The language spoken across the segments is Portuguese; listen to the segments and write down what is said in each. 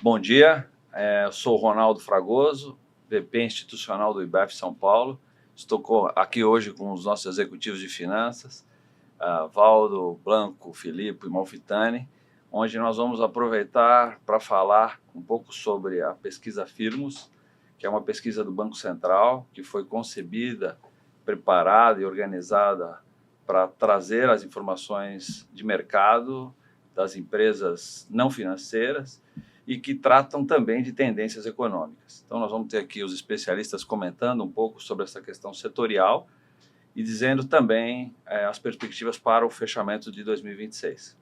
Bom dia, eu sou o Ronaldo Fragoso, VP institucional do IBEF São Paulo. Estou aqui hoje com os nossos executivos de finanças, Valdo, Blanco, Filipe e Malfitani, onde nós vamos aproveitar para falar um pouco sobre a pesquisa Firmus, que é uma pesquisa do Banco Central, que foi concebida, preparada e organizada para trazer as informações de mercado das empresas não financeiras e que tratam também de tendências econômicas. Então, nós vamos ter aqui os especialistas comentando um pouco sobre essa questão setorial e dizendo também as perspectivas para o fechamento de 2026.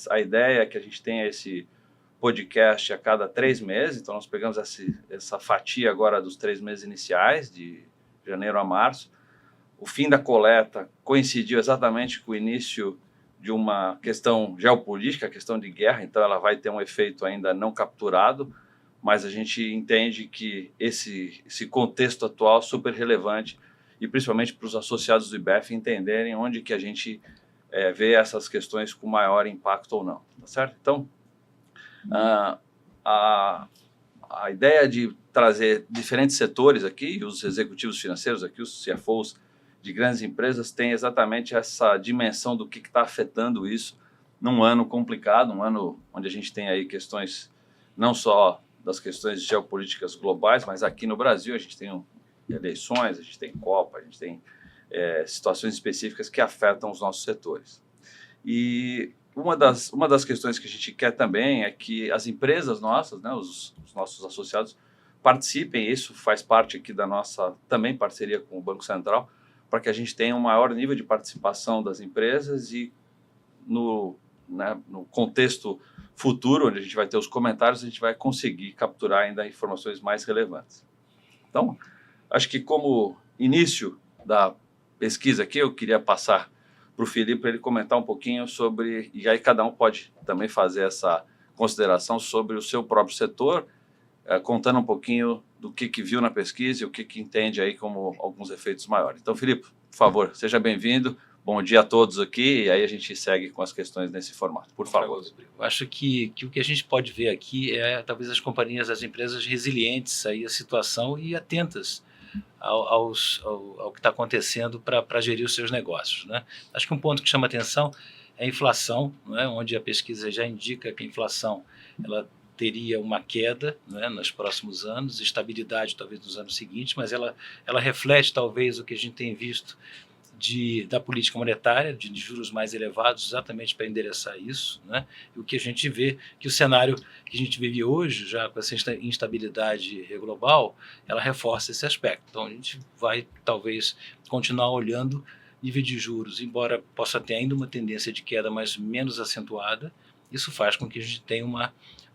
A ideia é que a gente tenha esse podcast a cada 3 meses, então nós pegamos essa fatia agora dos 3 meses iniciais, de janeiro a março. O fim da coleta coincidiu exatamente com o início de uma questão geopolítica, a questão de guerra, então ela vai ter um efeito ainda não capturado, mas a gente entende que esse contexto atual é super relevante e principalmente para os associados do IBEF entenderem onde que a gente vê essas questões com maior impacto ou não, tá certo? Então, a ideia de trazer diferentes setores aqui, os executivos financeiros aqui, os CFOs de grandes empresas, tem exatamente essa dimensão do que está afetando isso num ano complicado, um ano onde a gente tem aí questões não só das questões geopolíticas globais, mas aqui no Brasil a gente tem eleições, a gente tem Copa, a gente tem situações específicas que afetam os nossos setores. E uma das questões que a gente quer também é que as empresas nossas, né, os nossos associados, participem, isso faz parte aqui da nossa também parceria com o Banco Central, para que a gente tenha um maior nível de participação das empresas e no contexto futuro, onde a gente vai ter os comentários, a gente vai conseguir capturar ainda informações mais relevantes. Então, acho que como início da pesquisa aqui, eu queria passar para o Filipe para ele comentar um pouquinho sobre, e aí cada um pode também fazer essa consideração sobre o seu próprio setor, contando um pouquinho do que viu na pesquisa e o que entende aí como alguns efeitos maiores. Então, Filipe, por favor, seja bem-vindo. Bom dia a todos aqui, e aí a gente segue com as questões nesse formato. Por favor. Eu acho que o que a gente pode ver aqui é talvez as companhias, as empresas resilientes aí à situação e atentas ao que está acontecendo para gerir os seus negócios, né? Acho que um ponto que chama atenção é a inflação, né? Onde a pesquisa já indica que a inflação ela teria uma queda, né, nos próximos anos, estabilidade talvez nos anos seguintes, mas ela reflete talvez o que a gente tem visto da política monetária, de juros mais elevados, exatamente para endereçar isso, né? E o que a gente vê, que o cenário que a gente vive hoje, já com essa instabilidade global, ela reforça esse aspecto. Então a gente vai talvez continuar olhando nível de juros, embora possa ter ainda uma tendência de queda, mas menos acentuada. Isso faz com que a gente tenha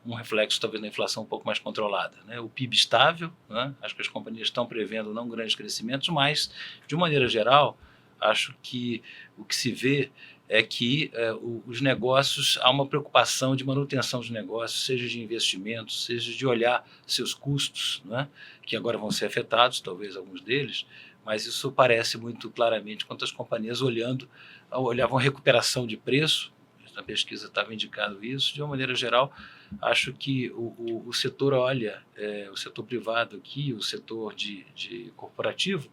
um reflexo talvez na inflação um pouco mais controlada, né? O PIB estável, né? Acho que as companhias estão prevendo não grandes crescimentos, mas de uma maneira geral acho que o que se vê é que os negócios, há uma preocupação de manutenção dos negócios, seja de investimentos, seja de olhar seus custos, né? Que agora vão ser afetados, talvez alguns deles, mas isso parece muito claramente quanto as companhias olhavam a recuperação de preço. Na pesquisa estava indicado isso. De uma maneira geral, acho que o setor olha, o setor privado aqui, o setor de corporativo,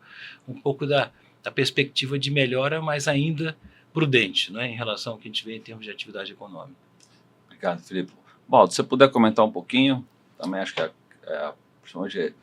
um pouco da perspectiva de melhora, mas ainda prudente, né, em relação ao que a gente vê em termos de atividade econômica. Obrigado, Filipe. Bom, se você puder comentar um pouquinho, também acho que principalmente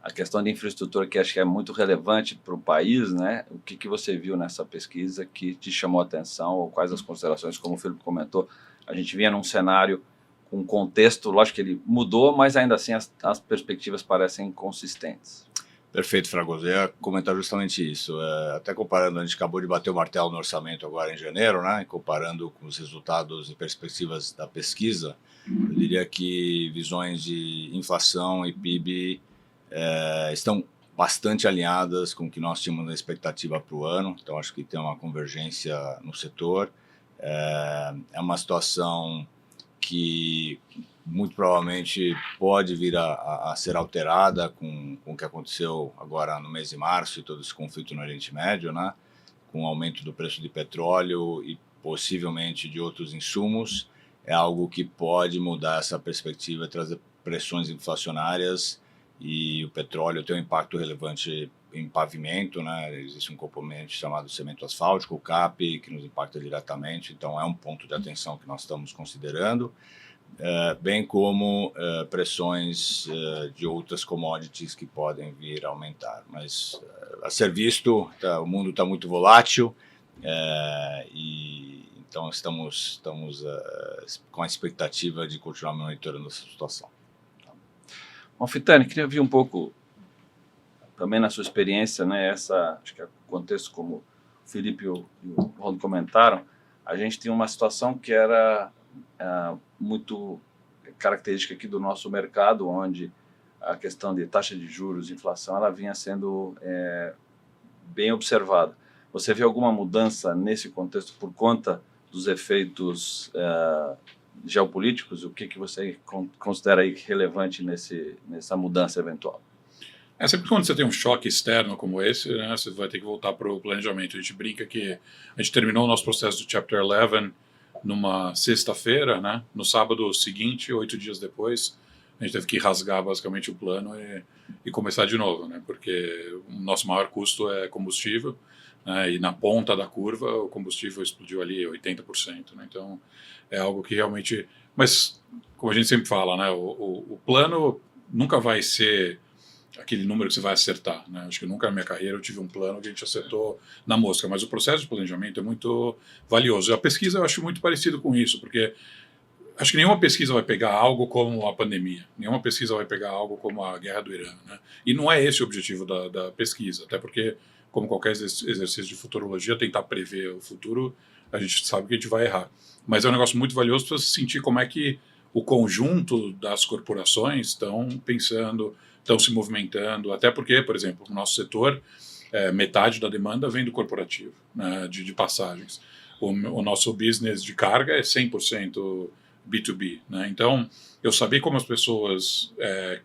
a questão de infraestrutura, que acho que é muito relevante para o país, né? O que você viu nessa pesquisa que te chamou a atenção, ou quais as considerações, como o Filipe comentou, a gente vinha num cenário com um contexto, lógico que ele mudou, mas ainda assim as perspectivas parecem consistentes. Perfeito, Fragoso. Eu ia comentar justamente isso. Até comparando, a gente acabou de bater o martelo no orçamento agora em janeiro, né? Comparando com os resultados e perspectivas da pesquisa, eu diria que visões de inflação e PIB estão bastante alinhadas com o que nós tínhamos na expectativa para o ano. Então, acho que tem uma convergência no setor. É uma situação que muito provavelmente pode vir a ser alterada com o que aconteceu agora no mês de março e todo esse conflito no Oriente Médio, né? Com o aumento do preço de petróleo e possivelmente de outros insumos, é algo que pode mudar essa perspectiva e trazer pressões inflacionárias e o petróleo tem um impacto relevante em pavimento, né? Existe um componente chamado cimento asfáltico, o CAP, que nos impacta diretamente, então é um ponto de atenção que nós estamos considerando, bem como pressões de outras commodities que podem vir a aumentar. Mas, a ser visto, o mundo está muito volátil, e então estamos com a expectativa de continuar monitorando essa situação. Malfitani, queria ouvir um pouco também na sua experiência, né, acho que é o contexto como o Felipe e o Ron comentaram, a gente tinha uma situação que era muito característica aqui do nosso mercado, onde a questão de taxa de juros e inflação ela vinha sendo bem observada. Você vê alguma mudança nesse contexto por conta dos efeitos geopolíticos? O que você considera aí relevante nessa mudança eventual? Sempre quando você tem um choque externo como esse, né, você vai ter que voltar para o planejamento. A gente brinca que a gente terminou o nosso processo do Chapter 11 numa sexta-feira, né? No sábado seguinte, 8 dias depois, a gente teve que rasgar basicamente o plano e começar de novo, né? Porque o nosso maior custo é combustível, né, e na ponta da curva o combustível explodiu ali 80%, né? Então é algo que realmente... Mas, como a gente sempre fala, né, o plano nunca vai ser aquele número que você vai acertar, né? Acho que nunca na minha carreira eu tive um plano que a gente acertou na mosca, mas o processo de planejamento é muito valioso. A pesquisa eu acho muito parecido com isso, porque acho que nenhuma pesquisa vai pegar algo como a pandemia, nenhuma pesquisa vai pegar algo como a guerra do Irã, né? E não é esse o objetivo da pesquisa, até porque, como qualquer exercício de futurologia, tentar prever o futuro, a gente sabe que a gente vai errar. Mas é um negócio muito valioso para você sentir como é que o conjunto das corporações estão pensando, estão se movimentando, até porque, por exemplo, no nosso setor, metade da demanda vem do corporativo, né, de passagens. O nosso business de carga é 100% B2B, né? Então, eu saber como as pessoas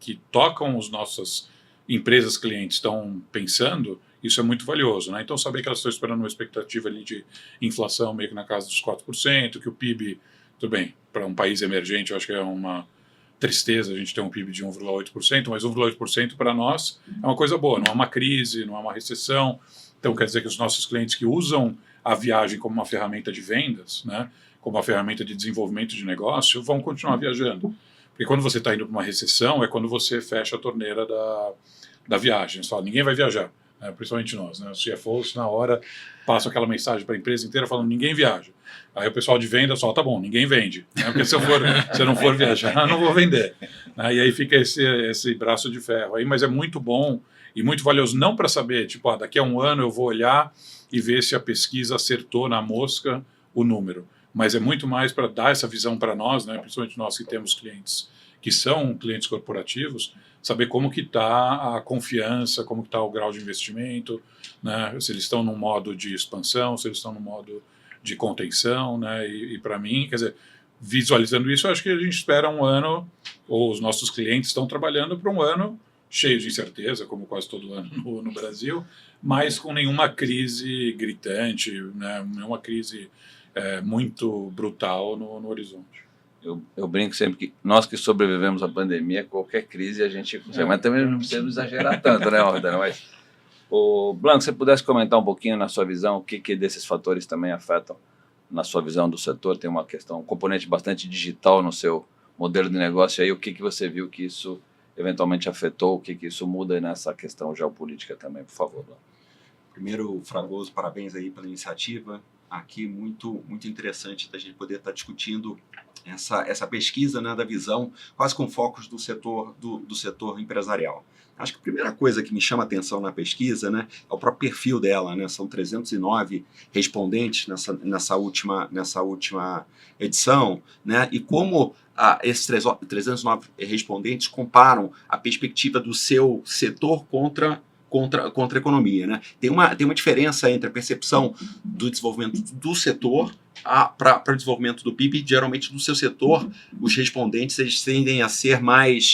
que tocam as nossas empresas clientes estão pensando, isso é muito valioso, né? Então, saber que elas estão esperando uma expectativa ali de inflação meio que na casa dos 4%, que o PIB, tudo bem, para um país emergente, eu acho que é uma tristeza a gente ter um PIB de 1,8%, mas 1,8% para nós é uma coisa boa, não é uma crise, não é uma recessão. Então, quer dizer que os nossos clientes que usam a viagem como uma ferramenta de vendas, né, como uma ferramenta de desenvolvimento de negócio, vão continuar viajando. Porque quando você está indo para uma recessão, é quando você fecha a torneira da viagem. Você fala, ninguém vai viajar, né, principalmente nós, né? Os CFOs, na hora, passam aquela mensagem para a empresa inteira falando, ninguém viaja. Aí o pessoal de venda só, tá bom, ninguém vende, né? Porque se eu não for viajar, eu não vou vender. E aí fica esse braço de ferro aí, mas é muito bom e muito valioso, não para saber, tipo, daqui a um ano eu vou olhar e ver se a pesquisa acertou na mosca o número, mas é muito mais para dar essa visão para nós, né, principalmente nós que temos clientes que são clientes corporativos, saber como que está a confiança, como que está o grau de investimento, né, se eles estão num modo de expansão, se eles estão num modo de contenção, né, e para mim, quer dizer, visualizando isso, eu acho que a gente espera um ano, ou os nossos clientes estão trabalhando para um ano cheio de incerteza, como quase todo ano no Brasil, mas com nenhuma crise gritante, né, nenhuma crise muito brutal no horizonte. Eu brinco sempre que nós que sobrevivemos à pandemia, qualquer crise a gente consegue, mas também não precisamos exagerar tanto, né, Rodrigo? Mas, Blanco, se você pudesse comentar um pouquinho na sua visão, o que desses fatores também afetam na sua visão do setor? Tem uma questão, um componente bastante digital no seu modelo de negócio aí, o que você viu que isso eventualmente afetou, o que isso muda nessa questão geopolítica também, por favor, Blanco. Primeiro, Fragoso, parabéns aí pela iniciativa. Aqui muito interessante da gente poder estar discutindo essa pesquisa, né, da visão, quase com focos do setor empresarial. Acho que a primeira coisa que me chama a atenção na pesquisa, né, é o próprio perfil dela, né? São 309 respondentes nessa última edição, né? E como esses 309 respondentes comparam a perspectiva do seu setor contra a economia, né? Tem uma diferença entre a percepção do desenvolvimento do setor para o desenvolvimento do PIB. Geralmente, no seu setor, os respondentes eles tendem a ser mais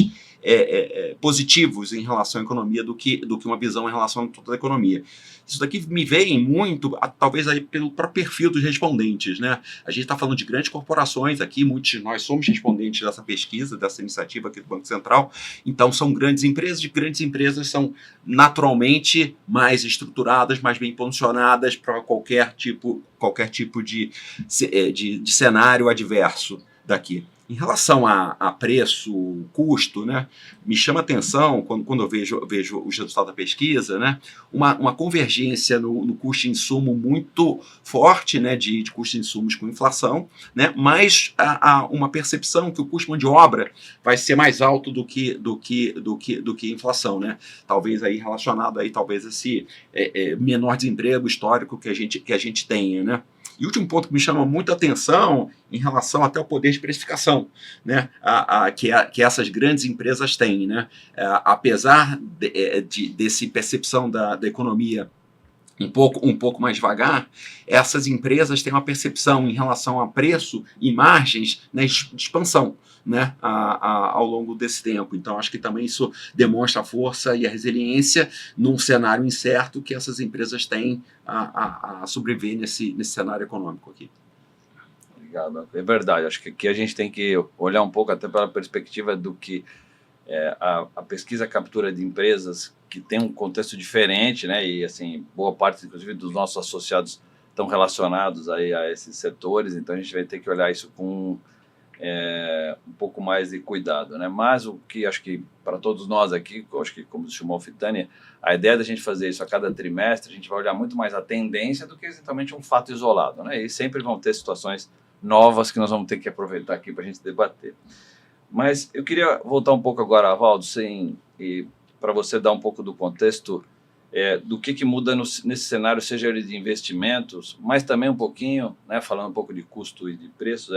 positivos em relação à economia do que uma visão em relação a toda a economia. Isso daqui me vem muito, talvez, aí pelo próprio perfil dos respondentes, né? A gente está falando de grandes corporações aqui, muitos de nós somos respondentes dessa pesquisa, dessa iniciativa aqui do Banco Central, então são grandes empresas, e grandes empresas são naturalmente mais estruturadas, mais bem posicionadas para qualquer tipo de cenário adverso daqui. Em relação a preço, custo, né, me chama a atenção, quando eu vejo os resultados da pesquisa, né, uma convergência no custo de insumo muito forte, né, de custo de insumos com inflação, né, mas uma percepção que o custo de mão de obra vai ser mais alto do que inflação, né, talvez aí relacionado aí, talvez esse menor desemprego histórico que a gente tenha, né. E o último ponto que me chama muita atenção em relação até ao poder de precificação, né, que essas grandes empresas têm, né, apesar desse percepção da economia um pouco mais devagar, essas empresas têm uma percepção em relação a preço e margens, né, de expansão, né, ao longo desse tempo. Então, acho que também isso demonstra a força e a resiliência num cenário incerto que essas empresas têm a sobreviver nesse cenário econômico aqui. Obrigado. É verdade, acho que aqui a gente tem que olhar um pouco até pela perspectiva do que a pesquisa captura de empresas que tem um contexto diferente, né? E assim, boa parte, inclusive, dos nossos associados estão relacionados aí a esses setores, então a gente vai ter que olhar isso com um pouco mais de cuidado, né? Mas o que acho que para todos nós aqui, acho que como chamou o Fitani, a ideia da gente fazer isso a cada trimestre, a gente vai olhar muito mais a tendência do que exatamente um fato isolado, né? E sempre vão ter situações novas que nós vamos ter que aproveitar aqui para a gente debater. Mas eu queria voltar um pouco agora, Valdo, para você dar um pouco do contexto do que muda nesse cenário, seja ele de investimentos, mas também um pouquinho, né, falando um pouco de custo e de preços,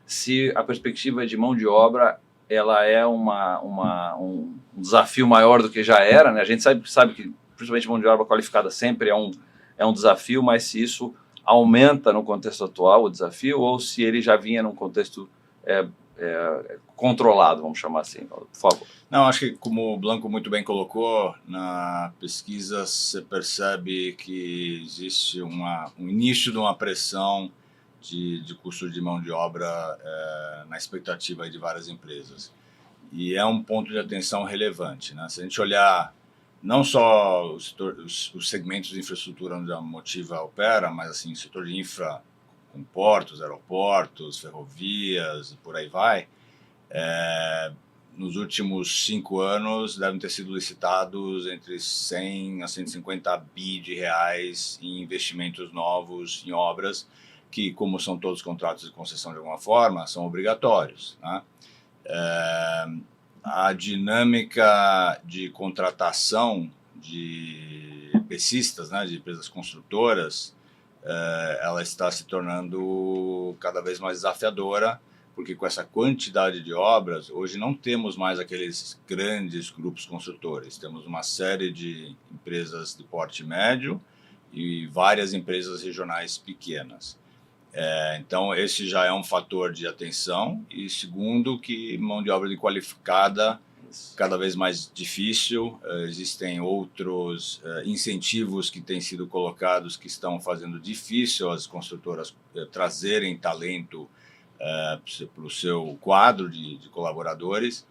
se a perspectiva de mão de obra ela é um desafio maior do que já era, né? A gente sabe que, principalmente mão de obra qualificada, sempre é um desafio, mas se isso aumenta no contexto atual o desafio, ou se ele já vinha num contexto controlado, vamos chamar assim, por favor. Não, acho que como o Blanco muito bem colocou, na pesquisa você percebe que existe um início de uma pressão de custo de mão de obra na expectativa de várias empresas. E é um ponto de atenção relevante, né? Se a gente olhar não só os segmentos de infraestrutura onde a Motiva opera, mas assim, o setor de infra com portos, aeroportos, ferrovias e por aí vai, nos últimos 5 anos devem ter sido licitados entre 100 a 150 bi de reais em investimentos novos, em obras, que, como são todos contratos de concessão de alguma forma, são obrigatórios, né? A dinâmica de contratação de EPCistas, né, de empresas construtoras, ela está se tornando cada vez mais desafiadora, porque com essa quantidade de obras, hoje não temos mais aqueles grandes grupos construtores, temos uma série de empresas de porte médio e várias empresas regionais pequenas. Então, esse já é um fator de atenção. E segundo, que mão de obra qualificada cada vez mais difícil. Existem outros incentivos que têm sido colocados que estão fazendo difícil as construtoras trazerem talento para o seu quadro de colaboradores.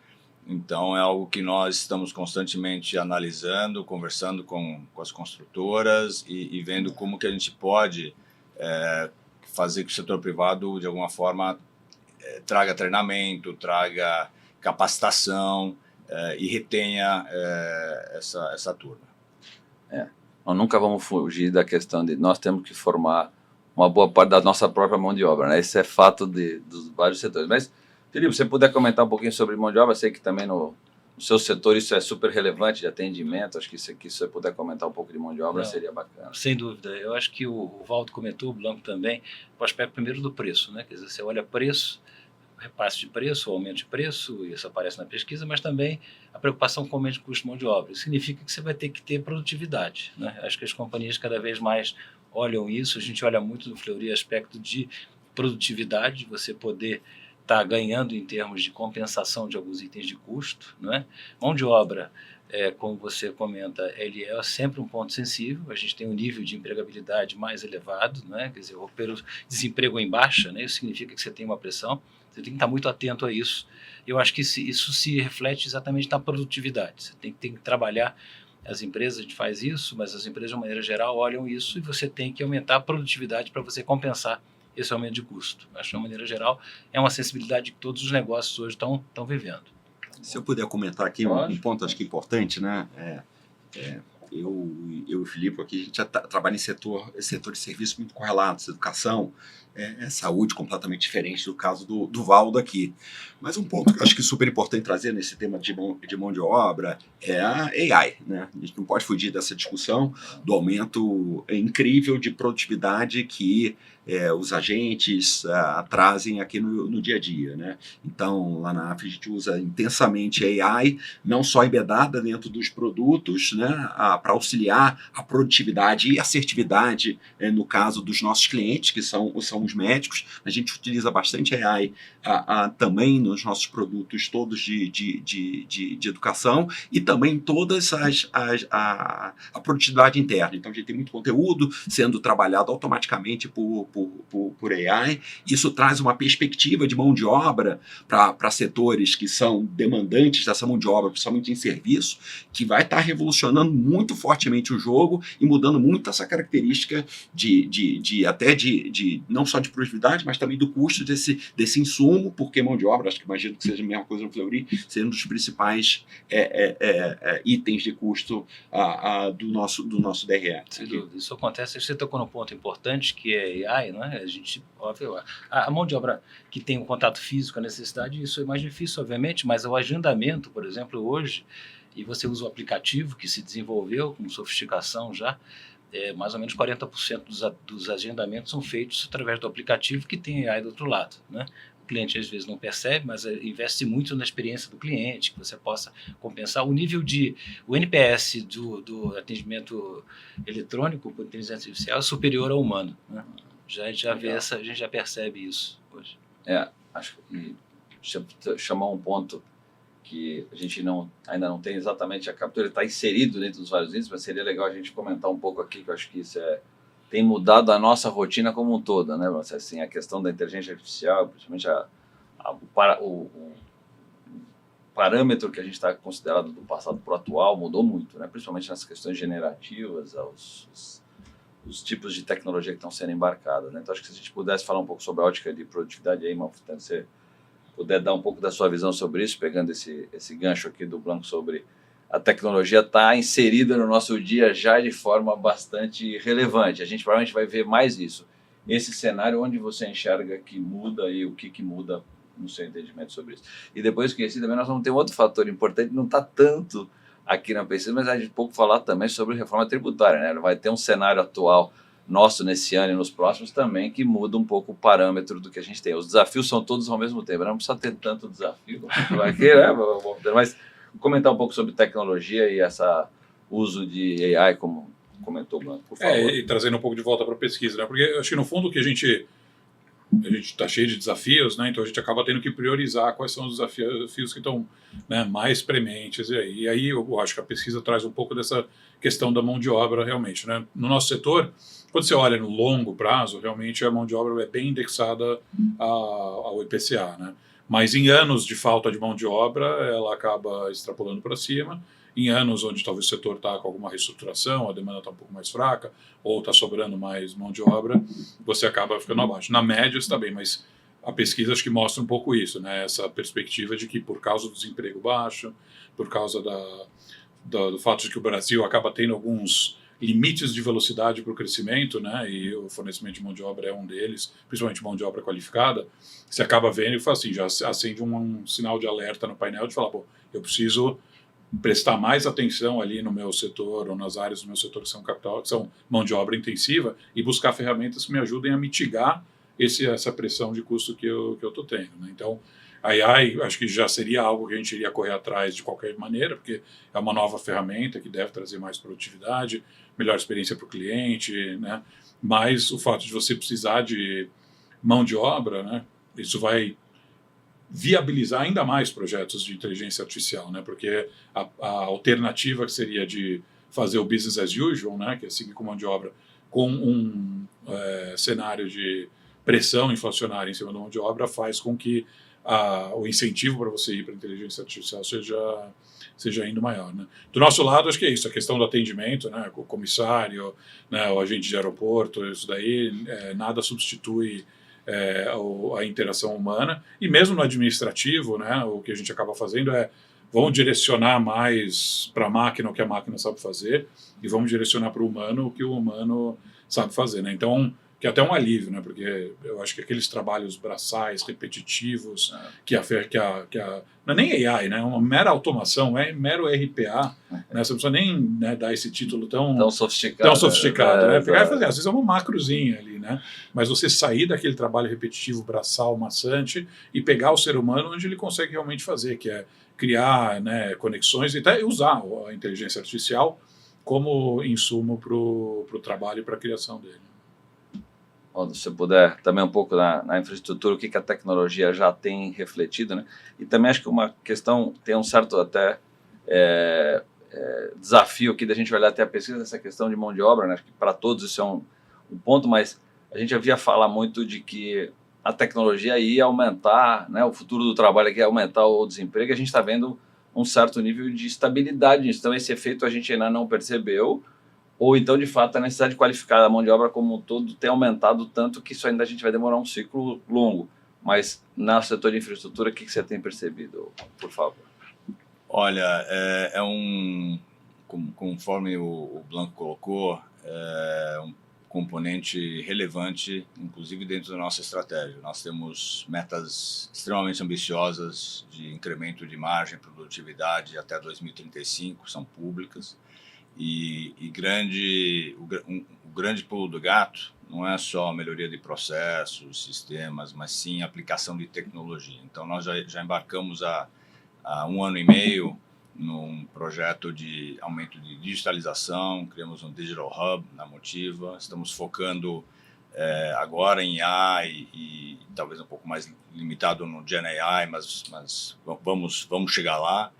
Então, é algo que nós estamos constantemente analisando, conversando com as construtoras e vendo como que a gente pode fazer que o setor privado, de alguma forma, traga treinamento, traga capacitação e retenha essa turma. Nós nunca vamos fugir da questão de nós temos que formar uma boa parte da nossa própria mão de obra, né? Isso é fato dos vários setores. Mas, Felipe, se você puder comentar um pouquinho sobre mão de obra, sei que também no seu setor isso é super relevante, de atendimento, acho que se você puder comentar um pouco de mão de obra seria bacana. Sem dúvida, eu acho que o Valdo comentou, o Blanco também, o aspecto primeiro do preço, né? Quer dizer, você olha preço, repasse de preço, aumento de preço, isso aparece na pesquisa, mas também a preocupação com o aumento de custo de mão de obra. Isso significa que você vai ter que ter produtividade, né? Acho que as companhias cada vez mais olham isso, a gente olha muito no Fleury aspecto de produtividade, você poder está ganhando em termos de compensação de alguns itens de custo, né? Mão de obra, como você comenta, ele é sempre um ponto sensível. A gente tem um nível de empregabilidade mais elevado, né? Quer dizer, o desemprego em baixa, né? Isso significa que você tem uma pressão. Você tem que estar muito atento a isso. Eu acho que isso se reflete exatamente na produtividade. Você tem que trabalhar. As empresas, a gente faz isso, mas as empresas, de uma maneira geral, olham isso e você tem que aumentar a produtividade para você compensar esse aumento de custo. Acho que, de uma maneira geral, é uma sensibilidade que todos os negócios hoje estão vivendo. Se eu puder comentar aqui um ponto, acho que importante, né? Eu e o Filipe aqui, a gente já trabalha em setor de serviço muito correlatos, educação, saúde, completamente diferente do caso do Valdo aqui. Mas um ponto que eu acho que é super importante trazer nesse tema de mão de obra é a AI, né? A gente não pode fugir dessa discussão do aumento incrível de produtividade que os agentes trazem aqui no dia a dia, né? Então, lá na AF a gente usa intensamente a AI, não só embedada dentro dos produtos, né, para auxiliar a produtividade e assertividade, no caso dos nossos clientes, que são os médicos. A gente utiliza bastante a AI também nos nossos produtos todos de educação e também todas a produtividade interna. Então, a gente tem muito conteúdo sendo trabalhado automaticamente por AI. Isso traz uma perspectiva de mão de obra para setores que são demandantes dessa mão de obra, principalmente em serviço, que vai estar revolucionando muito fortemente o jogo e mudando muito essa característica até não só de produtividade, mas também do custo desse insumo, porque mão de obra, acho que imagino que seja a mesma coisa no Fleury, sendo um dos principais itens de custo do nosso DRE. Sem dúvida. Isso acontece, você tocou num ponto importante, que é AI, né? A gente, óbvio, a mão de obra que tem um contato físico, a necessidade, isso é mais difícil, obviamente, mas o agendamento, por exemplo, hoje, e você usa o aplicativo que se desenvolveu com sofisticação já, mais ou menos 40% dos agendamentos são feitos através do aplicativo que tem AI do outro lado, né? O cliente às vezes não percebe, mas investe muito na experiência do cliente, que você possa compensar. O NPS do atendimento eletrônico por inteligência artificial é superior ao humano, né? A gente já percebe isso hoje. Acho que chamar um ponto que a gente ainda não tem exatamente a captura, está inserido dentro dos vários itens, mas seria legal a gente comentar um pouco aqui, que eu acho que isso tem mudado a nossa rotina como um todo, né? Assim, a questão da inteligência artificial, principalmente o parâmetro que a gente está considerado do passado para o atual mudou muito, né? Principalmente nas questões generativas, os tipos de tecnologia que estão sendo embarcadas, né? Então, acho que se a gente pudesse falar um pouco sobre a ótica de produtividade aí, Malfitano, você puder dar um pouco da sua visão sobre isso, pegando esse gancho aqui do Blanco sobre a tecnologia está inserida no nosso dia já de forma bastante relevante. A gente provavelmente vai ver mais isso. Esse cenário onde você enxerga que muda e o que muda no seu entendimento sobre isso. E depois que também nós vamos ter um outro fator importante, não está tanto aqui na pesquisa, mas a gente pouco falar também sobre reforma tributária, né? Vai ter um cenário atual nosso nesse ano e nos próximos também que muda um pouco o parâmetro do que a gente tem. Os desafios são todos ao mesmo tempo, não precisa ter tanto desafio aqui, né? Mas comentar um pouco sobre tecnologia e esse uso de AI, como comentou o Blanco, por favor. E trazendo um pouco de volta para a pesquisa, né? Porque acho que no fundo que a gente está cheio de desafios, né? Então a gente acaba tendo que priorizar quais são os desafios que estão, né, mais prementes. E aí eu acho que a pesquisa traz um pouco dessa questão da mão de obra realmente, né? No nosso setor, quando você olha no longo prazo, realmente a mão de obra é bem indexada ao IPCA, né? Mas em anos de falta de mão de obra, ela acaba extrapolando para cima. Em anos onde talvez o setor está com alguma reestruturação, a demanda está um pouco mais fraca, ou está sobrando mais mão de obra, você acaba ficando abaixo. Na média está bem, mas a pesquisa acho que mostra um pouco isso, né? Essa perspectiva de que por causa do desemprego baixo, por causa do fato de que o Brasil acaba tendo alguns limites de velocidade para o crescimento, né? E o fornecimento de mão de obra é um deles, principalmente mão de obra qualificada, você acaba vendo e fala assim, já acende um sinal de alerta no painel de falar, pô, eu preciso prestar mais atenção ali no meu setor ou nas áreas do meu setor que são capital, que são mão de obra intensiva, e buscar ferramentas que me ajudem a mitigar essa pressão de custo que eu estou tendo, né? Então, a AI acho que já seria algo que a gente iria correr atrás de qualquer maneira, porque é uma nova ferramenta que deve trazer mais produtividade, melhor experiência para o cliente, né? Mas o fato de você precisar de mão de obra, né? Isso vai viabilizar ainda mais projetos de inteligência artificial, né? Porque a alternativa que seria de fazer o business as usual, né? Que é seguir com mão de obra, com um cenário de pressão inflacionária em cima da mão de obra, faz com que o incentivo para você ir para a inteligência artificial seja ainda maior, né? Do nosso lado, acho que é isso, a questão do atendimento, né? O comissário, né? O agente de aeroporto, isso daí, nada substitui a interação humana, e mesmo no administrativo, né, o que a gente acaba fazendo vamos direcionar mais para a máquina o que a máquina sabe fazer, e vamos direcionar para o humano o que o humano sabe fazer, né? Então, que é até um alívio, né? Porque eu acho que aqueles trabalhos braçais, repetitivos, não é nem AI, né? É uma mera automação, é mero RPA, né? Você não precisa nem, né, dar esse título tão sofisticado, né? Pegar e fazer, às vezes é uma macrozinha ali, né? Mas você sair daquele trabalho repetitivo, braçal, maçante, e pegar o ser humano onde ele consegue realmente fazer, que é criar, né, conexões e até usar a inteligência artificial como insumo para o trabalho e para a criação dele. Se você puder também um pouco na infraestrutura, o que a tecnologia já tem refletido, né? E também acho que uma questão, tem um certo até desafio aqui da gente olhar até a pesquisa, essa questão de mão de obra, né? Acho que para todos isso é um ponto, mas a gente havia falar muito de que a tecnologia ia aumentar, né? O futuro do trabalho aqui ia aumentar o desemprego, e a gente está vendo um certo nível de estabilidade nisso. Então esse efeito a gente ainda não percebeu, ou então, de fato, a necessidade de qualificar a mão de obra como um todo tem aumentado tanto que isso ainda a gente vai demorar um ciclo longo. Mas no setor de infraestrutura, o que você tem percebido, por favor? Olha, conforme o Blanco colocou, é um componente relevante, inclusive dentro da nossa estratégia. Nós temos metas extremamente ambiciosas de incremento de margem e produtividade até 2035, são públicas. E o grande pulo do gato não é só a melhoria de processos, sistemas, mas sim a aplicação de tecnologia. Então, nós já embarcamos há 1 ano e meio num projeto de aumento de digitalização, criamos um Digital Hub na Motiva, estamos focando agora em AI e talvez um pouco mais limitado no Gen AI, mas vamos chegar lá,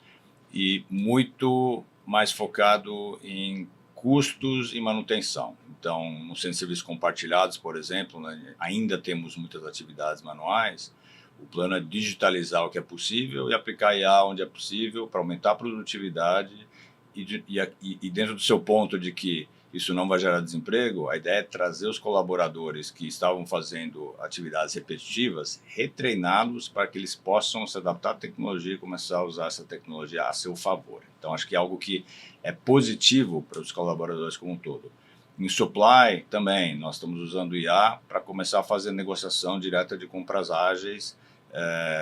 e muito mais focado em custos e manutenção. Então, no centro de serviços compartilhados, por exemplo, né, ainda temos muitas atividades manuais. O plano é digitalizar o que é possível e aplicar IA onde é possível para aumentar a produtividade e dentro do seu ponto de que isso não vai gerar desemprego, a ideia é trazer os colaboradores que estavam fazendo atividades repetitivas, retreiná-los para que eles possam se adaptar à tecnologia e começar a usar essa tecnologia a seu favor. Então, acho que é algo que é positivo para os colaboradores como um todo. Em supply, também, nós estamos usando IA para começar a fazer negociação direta de compras ágeis,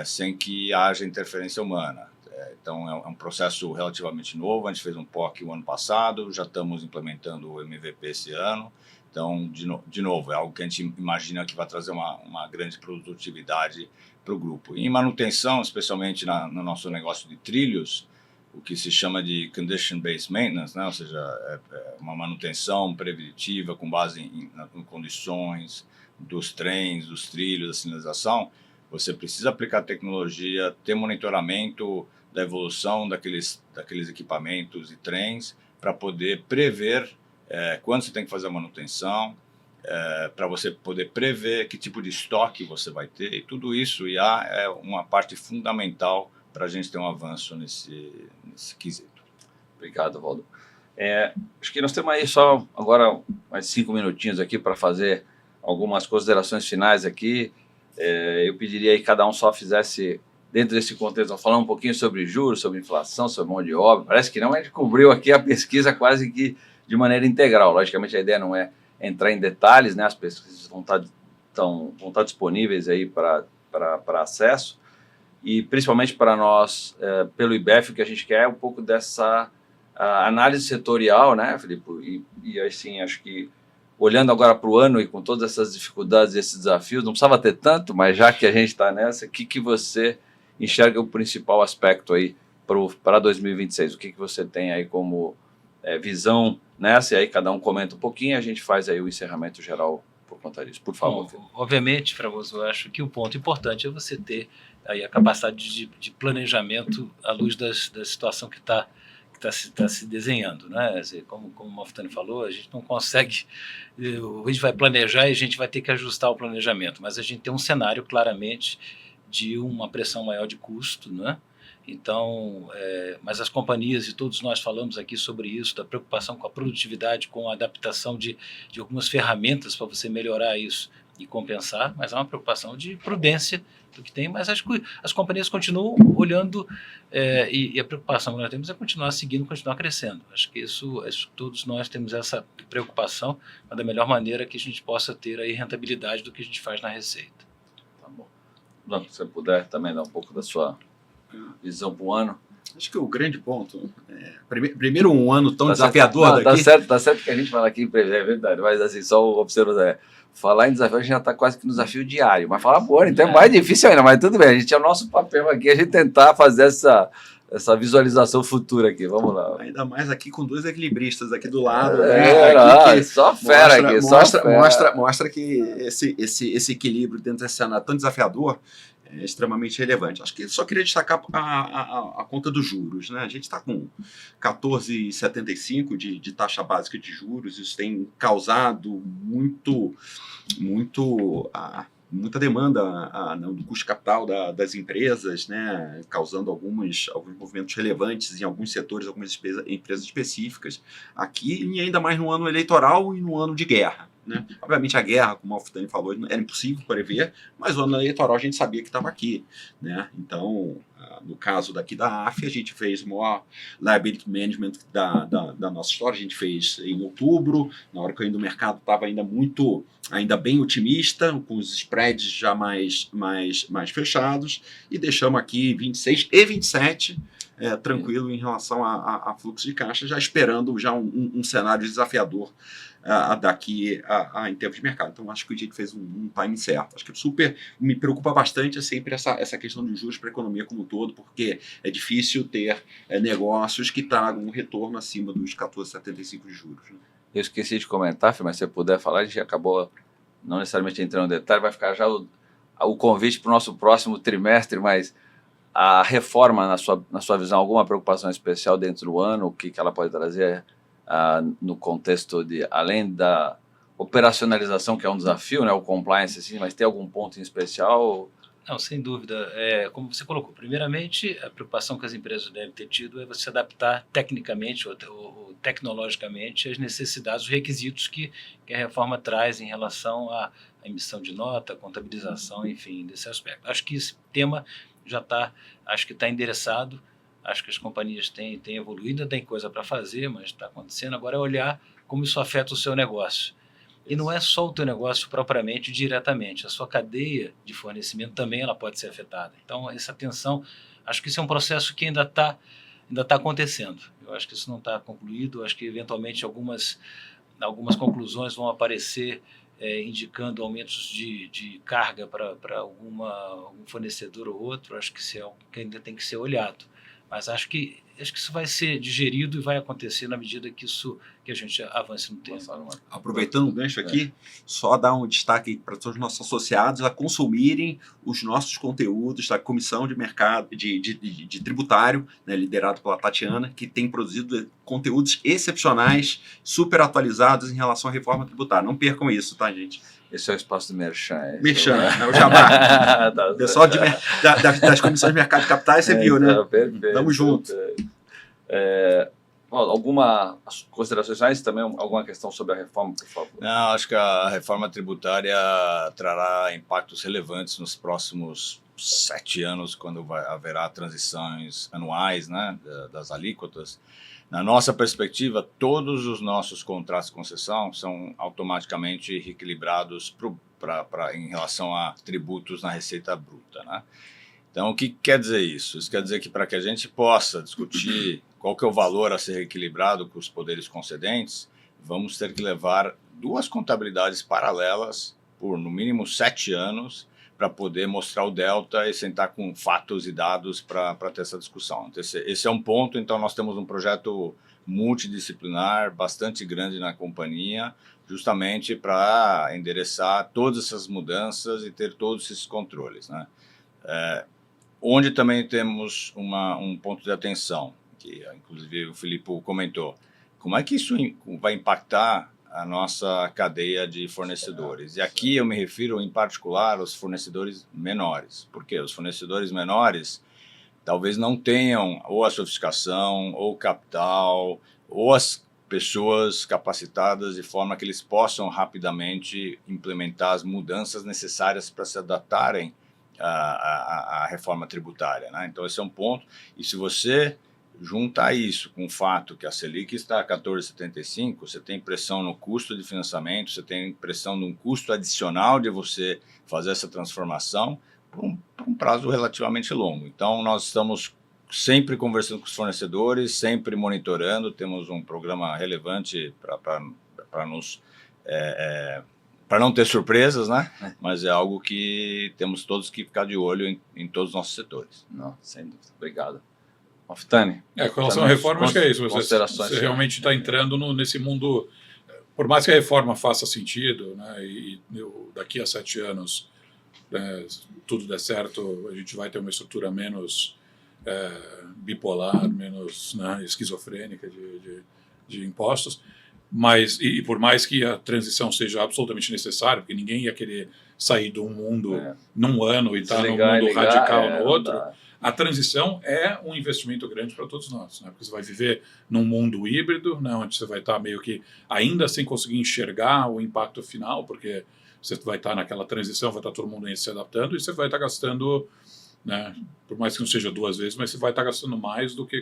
sem que haja interferência humana. Então, é um processo relativamente novo. A gente fez um POC o ano passado, já estamos implementando o MVP esse ano. Então, de novo, é algo que a gente imagina que vai trazer uma grande produtividade para o grupo. E em manutenção, especialmente no nosso negócio de trilhos, o que se chama de Condition-Based Maintenance, né? Ou seja, uma manutenção preventiva com base em condições dos trens, dos trilhos, da sinalização. Você precisa aplicar tecnologia, ter monitoramento da evolução daqueles equipamentos e trens para poder prever quando você tem que fazer a manutenção, para você poder prever que tipo de estoque você vai ter. E tudo isso é uma parte fundamental para a gente ter um avanço nesse quesito. Obrigado, Valdo. Acho que nós temos aí só agora mais 5 minutinhos aqui para fazer algumas considerações finais aqui. Eu pediria aí que cada um só fizesse, dentro desse contexto, falar um pouquinho sobre juros, sobre inflação, sobre mão de obra. Parece que não, a gente cobriu aqui a pesquisa quase que de maneira integral. Logicamente, a ideia não é entrar em detalhes, né? As pesquisas vão estar disponíveis aí para acesso, e principalmente para nós, pelo IBEF, o que a gente quer é um pouco dessa análise setorial, né, Filipe? E assim, acho que olhando agora para o ano e com todas essas dificuldades e esses desafios, não precisava ter tanto, mas já que a gente está nessa, o que você enxerga o principal aspecto aí para 2026? O que você tem aí como visão nessa? E aí cada um comenta um pouquinho e a gente faz aí o encerramento geral por conta disso. Por favor. Bom, obviamente, Fragoso, eu acho que o ponto importante é você ter aí a capacidade de planejamento à luz da situação que está se desenhando, né? Quer dizer, como o Malfitani falou, a gente não consegue, a gente vai planejar e a gente vai ter que ajustar o planejamento, mas a gente tem um cenário claramente de uma pressão maior de custo, né? Então, mas as companhias, e todos nós falamos aqui sobre isso, da preocupação com a produtividade, com a adaptação de algumas ferramentas para você melhorar isso e compensar, mas há uma preocupação de prudência do que tem, mas acho que as companhias continuam olhando e a preocupação que nós temos é continuar seguindo, continuar crescendo. Acho que isso todos nós temos essa preocupação, mas da melhor maneira que a gente possa ter aí rentabilidade do que a gente faz na receita. Tá bom. Não, se você puder também dar um pouco da sua visão para o ano. Acho que o grande ponto primeiro um ano tão Tá desafiador certo, não, daqui. tá certo que a gente fala aqui em previsão, é verdade, mas assim, só observa, falar em desafio, a gente já está quase que no desafio diário, mas falar por ano, então é mais difícil ainda, mas tudo bem, a gente é o nosso papel aqui, a gente tentar fazer essa visualização futura aqui, vamos lá. Ainda mais aqui com dois equilibristas aqui do lado. Só fera aqui, mostra que esse equilíbrio dentro desse cenário tão desafiador é extremamente relevante. Acho que só queria destacar a conta dos juros, né? A gente está com 14,75 de taxa básica de juros, isso tem causado muita demanda do custo de capital das empresas, né? Causando alguns movimentos relevantes em alguns setores, algumas empresas específicas aqui, e ainda mais no ano eleitoral e no ano de guerra. Né? Obviamente a guerra, como o Malfitani falou, era impossível prever, mas o ano eleitoral a gente sabia que estava aqui. Né? Então, no caso daqui da AF, a gente fez o maior liability management da nossa história, a gente fez em outubro, na hora que ainda o mercado estava ainda bem otimista, com os spreads já mais fechados, e deixamos aqui 26 e 27 tranquilo em relação a fluxo de caixa, já esperando já um cenário desafiador daqui em termos de mercado. Então, acho que a gente fez um time certo. Acho que me preocupa bastante sempre essa questão de juros para a economia como um todo, porque é difícil ter negócios que tragam um retorno acima dos 14,75 de juros. Né? Eu esqueci de comentar, Fê, mas se você puder falar, a gente acabou não necessariamente entrando no detalhe, vai ficar já o convite para o nosso próximo trimestre, mas a reforma, na sua visão, alguma preocupação especial dentro do ano, o que ela pode trazer no contexto de, além da operacionalização, que é um desafio, né, o compliance, assim, mas tem algum ponto em especial? Não, sem dúvida. Como você colocou, primeiramente, a preocupação que as empresas devem ter tido é você se adaptar tecnicamente ou tecnologicamente às necessidades, os requisitos que a reforma traz em relação à emissão de nota, contabilização, enfim, desse aspecto. Acho que esse tema já está endereçado, acho que as companhias têm evoluído, tem coisa para fazer, mas está acontecendo. Agora é olhar como isso afeta o seu negócio. E não é só o teu negócio propriamente, diretamente. A sua cadeia de fornecimento também ela pode ser afetada. Então, essa atenção, acho que isso é um processo que ainda tá acontecendo. Eu acho que isso não está concluído. Acho que, eventualmente, algumas conclusões vão aparecer indicando aumentos de carga para algum fornecedor ou outro. Acho que isso é algo que ainda tem que ser olhado. Mas acho que isso vai ser digerido e vai acontecer na medida que a gente avance no tempo. Aproveitando o gancho aqui, só dar um destaque para todos os nossos associados a consumirem os nossos conteúdos da Comissão de Mercado de Tributário, né, liderado pela Tatiana, que tem produzido conteúdos excepcionais, super atualizados em relação à reforma tributária. Não percam isso, tá, gente? Esse é o espaço do Merchan. Merchan, é o jabá. O pessoal das comissões de mercado de capitais, você viu, né? Perfeito. Tamo junto. Alguma considerações finais também? Alguma questão sobre a reforma, por favor? Não, acho que a reforma tributária trará impactos relevantes nos próximos 7 anos, quando haverá transições anuais, né, das alíquotas. Na nossa perspectiva, todos os nossos contratos de concessão são automaticamente reequilibrados em relação a tributos na receita bruta, né? Então, o que quer dizer isso? Isso quer dizer que para que a gente possa discutir qual que é o valor a ser reequilibrado com os poderes concedentes, vamos ter que levar 2 contabilidades paralelas por, no mínimo, 7 anos para poder mostrar o delta e sentar com fatos e dados para ter essa discussão. Então, esse é um ponto. Então, nós temos um projeto multidisciplinar bastante grande na companhia, justamente para endereçar todas essas mudanças e ter todos esses controles, né? onde também temos um ponto de atenção, que inclusive o Filipe comentou, como é que isso vai impactar a nossa cadeia de fornecedores? E aqui eu me refiro em particular aos fornecedores menores, porque os fornecedores menores talvez não tenham ou a sofisticação, ou o capital, ou as pessoas capacitadas de forma que eles possam rapidamente implementar as mudanças necessárias para se adaptarem à reforma tributária, né? Então, esse é um ponto. E se você juntar isso com o fato que a Selic está a 14,75, você tem pressão no custo de financiamento, você tem pressão num custo adicional de você fazer essa transformação por um prazo relativamente longo. Então, nós estamos sempre conversando com os fornecedores, sempre monitorando, temos um programa relevante para nos... para não ter surpresas, né? Mas é algo que temos todos que ficar de olho em todos os nossos setores. Não, sem dúvida. Obrigado. Malfitani? Com relação à reforma, acho que é isso. Você realmente está entrando nesse mundo, por mais que a reforma faça sentido, né, e daqui a 7 anos tudo der certo, a gente vai ter uma estrutura menos bipolar, menos, né, esquizofrênica de impostos, mas e por mais que a transição seja absolutamente necessária, porque ninguém ia querer sair de um mundo num ano e estar num mundo radical no outro, a transição é um investimento grande para todos nós, né? Porque você vai viver num mundo híbrido, né, onde você vai estar meio que ainda sem conseguir enxergar o impacto final, porque você vai estar naquela transição, vai estar todo mundo se adaptando e você vai estar gastando, né, por mais que não seja 2 vezes, mas você vai estar gastando mais do que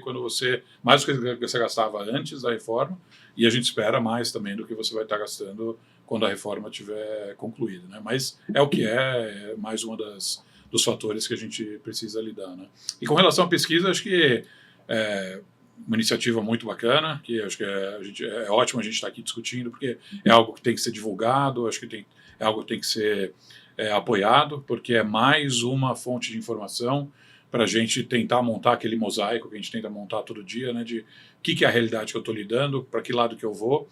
mais do que você gastava antes da reforma, e a gente espera mais também do que você vai estar gastando quando a reforma estiver concluída, né? Mas é o que é mais uma dos fatores que a gente precisa lidar, né? E com relação à pesquisa, acho que é uma iniciativa muito bacana, que acho que é ótimo a gente estar aqui discutindo, porque é algo que tem que ser divulgado, acho que é algo que tem que ser apoiado, porque é mais uma fonte de informação para a gente tentar montar aquele mosaico que a gente tenta montar todo dia, né, de o que é a realidade que eu estou lidando, para que lado que eu vou,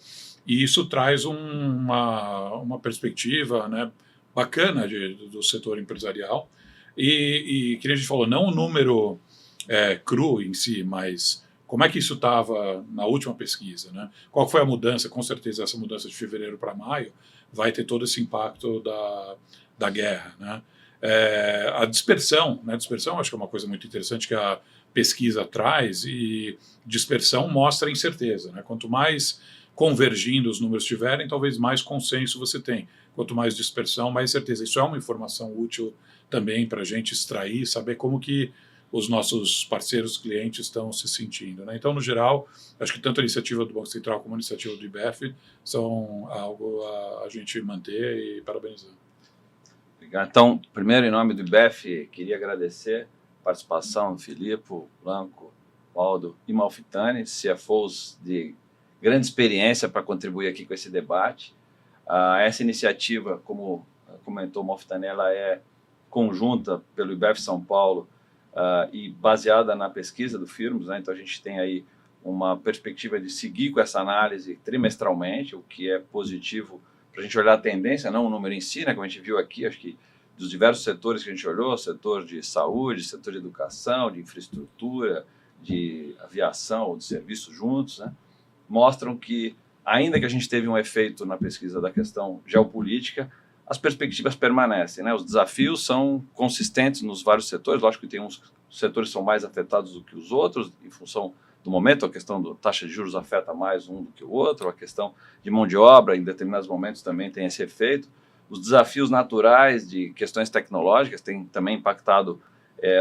e isso traz uma perspectiva, né, bacana do setor empresarial, e que a gente falou, não o número cru em si, mas como é que isso estava na última pesquisa, né? Qual foi a mudança? Com certeza essa mudança de fevereiro para maio vai ter todo esse impacto da guerra, né? A dispersão, né? Dispersão acho que é uma coisa muito interessante que a pesquisa traz, e dispersão mostra incerteza, né? Quanto mais convergindo os números tiverem, talvez mais consenso você tem. Quanto mais dispersão, mais certeza. Isso é uma informação útil também para a gente extrair, saber como que os nossos parceiros clientes estão se sentindo, né? Então, no geral, acho que tanto a iniciativa do Banco Central como a iniciativa do IBEF são algo a gente manter e parabenizar. Obrigado. Então, primeiro, em nome do IBEF, queria agradecer a participação do Filipe, Blanco, Waldo e Malfitani, CFOs de grande experiência para contribuir aqui com esse debate. Essa iniciativa, como comentou o Malfitani, ela é conjunta pelo IBEF São Paulo e baseada na pesquisa do Firmus, né? Então a gente tem aí uma perspectiva de seguir com essa análise trimestralmente, o que é positivo para a gente olhar a tendência, não o número em si, né? Como a gente viu aqui, acho que dos diversos setores que a gente olhou, setor de saúde, setor de educação, de infraestrutura, de aviação ou de serviços juntos, né? Mostram que, ainda que a gente teve um efeito na pesquisa da questão geopolítica, as perspectivas permanecem, né? Os desafios são consistentes nos vários setores. Lógico que tem uns setores que são mais afetados do que os outros, em função do momento. A questão da taxa de juros afeta mais um do que o outro, a questão de mão de obra, em determinados momentos, também tem esse efeito. Os desafios naturais de questões tecnológicas têm também impactado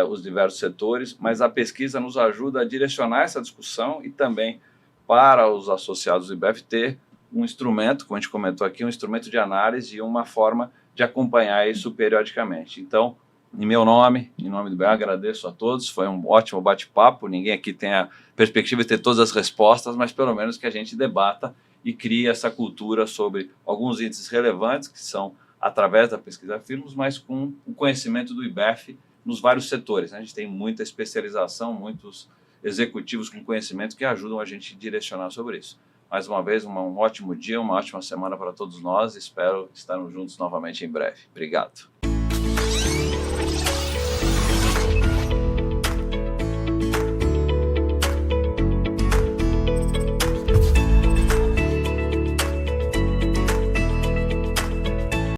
os diversos setores, mas a pesquisa nos ajuda a direcionar essa discussão e também para os associados do IBEF ter um instrumento, como a gente comentou aqui, um instrumento de análise e uma forma de acompanhar isso periodicamente. Então, em meu nome, em nome do IBEF, agradeço a todos, foi um ótimo bate-papo, ninguém aqui tem a perspectiva de ter todas as respostas, mas pelo menos que a gente debata e crie essa cultura sobre alguns índices relevantes, que são através da pesquisa Firmus, mas com o conhecimento do IBEF nos vários setores, né? A gente tem muita especialização, muitos executivos com conhecimento que ajudam a gente a direcionar sobre isso. Mais uma vez, um ótimo dia, uma ótima semana para todos nós. Espero estarmos juntos novamente em breve. Obrigado.